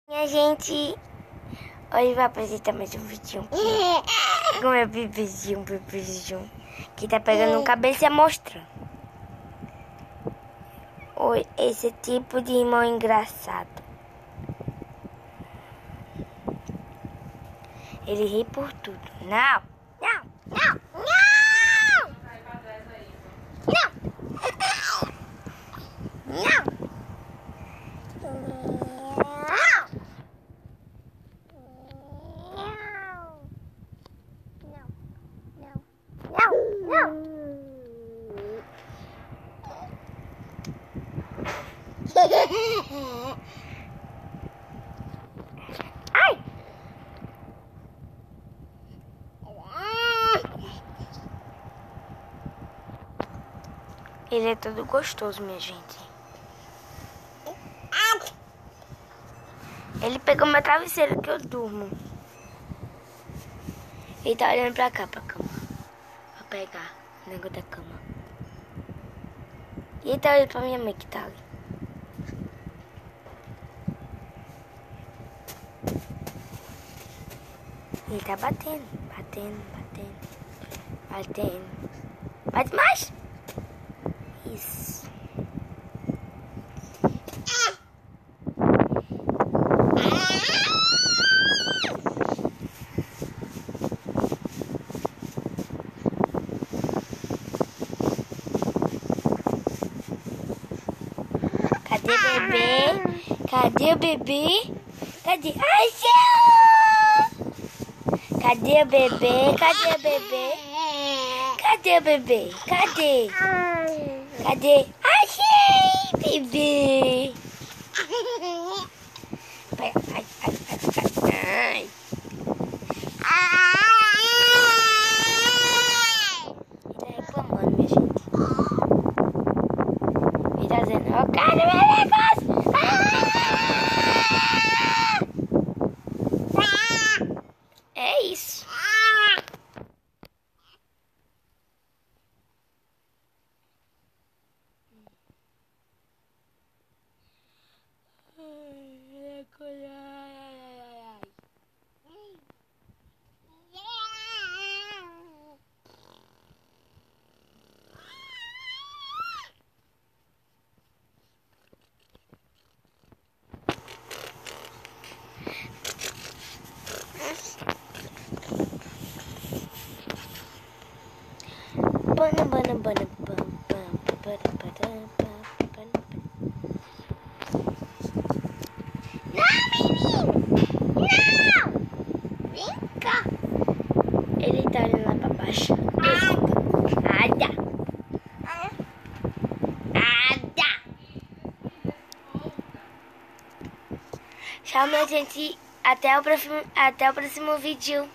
Minha gente, hoje vai apresentar mais um vídeo com meu bebezinho, que tá pegando um cabeça e mostrando. Esse tipo de irmão engraçado. Ele ri por tudo. Não, não, não, não! Não! Não! Ai! Ele é todo gostoso, minha gente. Ele pegou meu travesseiro que eu durmo. Ele tá olhando pra cá, pra cama. Pra pegar o negócio da cama. E ele tá olhando pra minha mãe que tá ali. Ele tá batendo, batendo, batendo, batendo. Bate mais! Isso. Cadê o bebê? Cadê o bebê? Cadê? Ai, Senhor! Cadê o bebê? Cadê o bebê? Cadê o bebê? Cadê? Cadê? Achei, bebê! Ai, ai, ai, ai, ai. Ele tá reclamando, minha gente. Ele tá dizendo, eu quero meu negócio! É isso. Ele tá olhando lá pra baixo. Ada! Ada! Tchau, minha gente. Até o próximo vídeo.